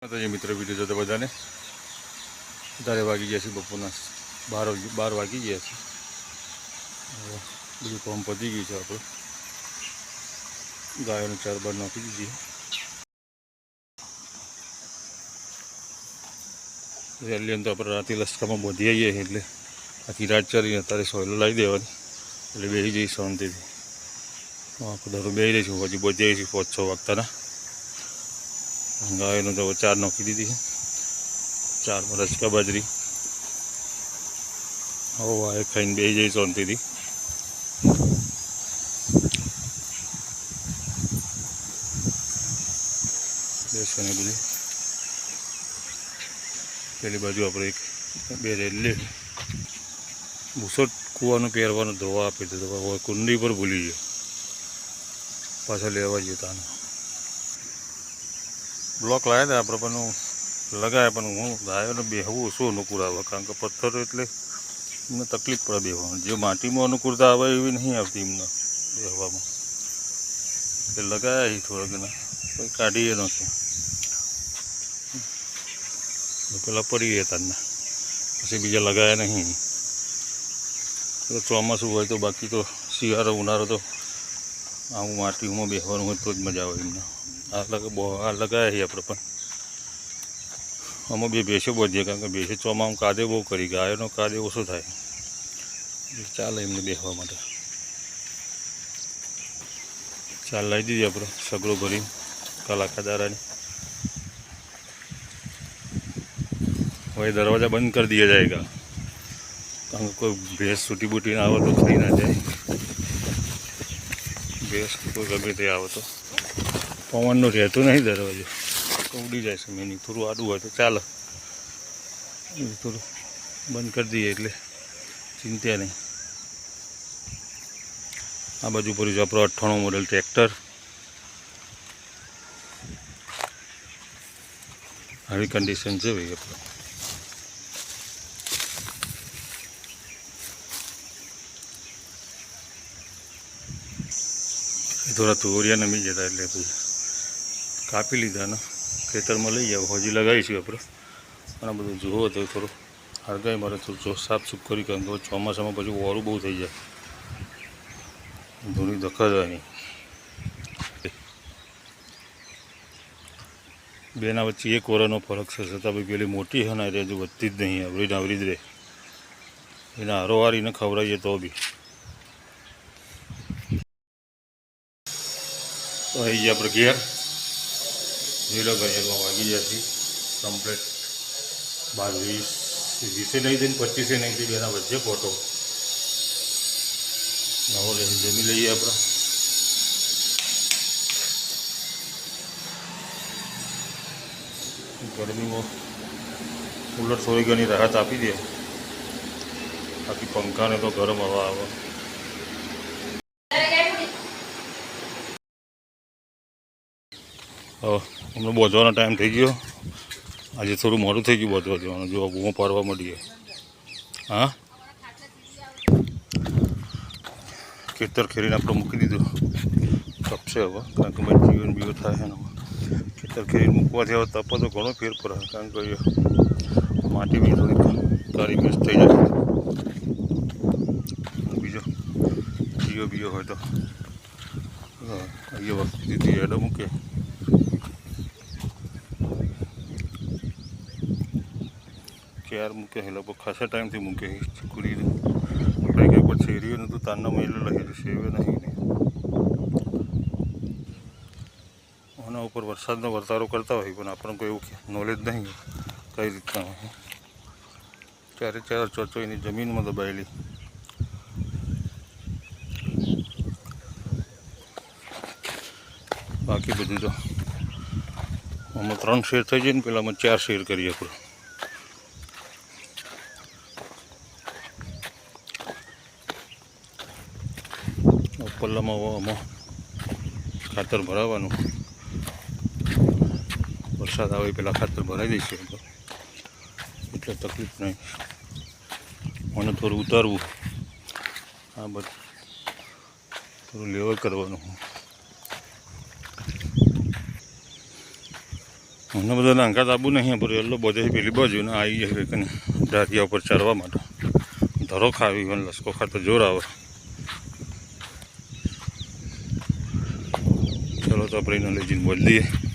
માતાજી મિત્ર વિડીયો જોતા બધાને અત્યારે વાગી ગયા છે બપોરના 12 વાગી ગયા છે. બધું કામ પતી ગયું છે. આપણે ગાયોને ચાર બાર નાખી દીધી. રેલી તો આપણે રાતે લસકામાં બોધી આવીએ એટલે આખી રાત ચરીને અત્યારે સોયલો લાવી દેવાની એટલે બેસી જઈ શાંતિથી. આખો દારૂ બેસી રહીશું. હજી બોધી આવીશું 5-6 વાગતાના. ગાયોને તો ચાર નાખી દીધી છે. ચારમાં રચકા બાજરી હવે વાય ખાઈને બેસી જઈ શાંતિથી. બેસવાની બધી પેલી બાજુ આપણે એક બે રેલી ભૂસો કૂવાનું પહેરવાનો ધોવા આપી દીધો. હવે કુંડી પર ભૂલી ગયો. પાછા લેવા જઈએ તાને બ્લોક લાવ્યા હતા આપણે પણ લગાવ્યા પણ હું ગાયોને બેહવું ઓછું અનુકૂળ આવે કારણ કે પથ્થર એટલે એમને તકલીફ પડે બેહવામાં. જે માટીમાં અનુકૂળતા આવે એવી નહીં આવતી એમને બેહવામાં. એટલે લગાવ્યા થોડા ઘણા કંઈ કાઢીએ નથી. પેલા પડી ગયા તારના પછી બીજા લગાવ્યા નહીં. તો ચોમાસું હોય તો બાકી તો શિયાળો ઉનાળો તો આવું માટીમાં બેસવાનું હોય તો જ મજા આવે એમને. આ લગાવ્યા છીએ આપણે પણ આમાં બે ભેંસો બોધીએ કારણ કે ભેંસો ચોમામાં કાદે બહુ કરી. ગાયોનો કાદે ઓછો થાય. ચાલે એમને બેસવા માટે. ચાલ લાવી દીધી આપણે સગડો ભરી કલાકા દારાની. હવે દરવાજા બંધ કરી દિયા જાયગા કારણ કે કોઈ ભેંસ છૂટી બૂટી ના આવે તો ખાઈ ના જાય. ભેંસ કોઈ ગમે તે આવે તો પવનનું રહેતું નહીં દરવાજો તો ઉડી જાય છે. મેની થોડું આડું હોય તો ચાલે. થોડું બંધ કરી દઈએ એટલે ચિંતા નહીં. આ બાજુ પર જો આપણો 98 મોડેલ ટ્રેક્ટર આવી કન્ડિશન છે ભાઈ. આપણે થોડા તુરિયા નમી જતા એટલે પછી કાપી લીધા ને ખેતરમાં લઈ જાવ. હજી લગાવીશું આપણે. અને બધું જુઓ તો થોડું હળગાઈ મારે થોડું સાફ કરી કારણ કે ચોમાસામાં પછી ઓરું બહુ થઈ જાય. ધૂણી દખા નહીં. બેના વચ્ચે 1 વર્ષનો ફરક છે છતાં ભાઈ પેલી મોટી છે ને એટલે હજુ વધતી જ નહીં. આવરી નાવરી જ રહે. એને હારોહારીને ખવડાવીએ તો બી. તો અહીં આપણે ઘેર લીલો ઘડિયાળમાં વાગી ગયા છીએ કમ્પ્લેટ 20 નહીં થઈને 25 નહીં થઈ. બેના વચ્ચે ફોટો નવો લઈને જમી લઈએ આપણે. ગરમીમાં કુલર થોડી ઘણી રાહત આપી દે. બાકી પંખાને તો ગરમ હવા આવે. અમને બોધવાનો ટાઈમ થઈ ગયો. આજે થોડું મોડું થઈ ગયું બોધવા જવાનું. જો બૂમો પાડવા મળીએ. હા ખેતર ખેરીને આપણે મૂકી દીધું. તપશે હવે કારણ કે ભાઈ જીવન બીવો થાય ને. ખેતર ખેરીને મૂકવાથી હવે તપો તો ઘણો ફેર પડે કારણ કે માટી બી થોડી કાળી મિક્સ થઈ જાય. બીજો બીજો હોય તો અહીંયા વખત દીધી એડો મૂકે. ક્યાર મૂકે એ લોકો ખાસા ટાઈમથી મૂકે. ચીકુડી આપણે કંઈ પણ શેરીઓ નતું તારના મેળો લઈ સેવે નહીં. આના ઉપર વરસાદનો વર્તારો કરતા હોય પણ આપણને કોઈ એવું નોલેજ નહીં કઈ રીતના હોય. ચારે ચોચોઈની જમીનમાં દબાયેલી. બાકી બધું તો આમાં 3 શેર થઈ જાય ને પેલામાં 4 શેર કરીએ આપણે. પલ્લામાં આમાં ખાતર ભરાવાનું. વરસાદ આવે પહેલાં ખાતર ભરાઈ દઈશું એટલે તકલીફ નહીં. મને થોડું ઉતારવું. આ બધું થોડું લેવલ કરવાનું. મને બધા નાંકા તાબુ નહીં પર એટલો બધે પેલી બાજુ ને આવી જાય કંઈ ધારિયા ઉપર ચડવા માટે ધરો ખાવી હોય લસકો ખાતો જોર આવે. ચલો તો આપણે એને લઈ જઈને બોલી દઈએ.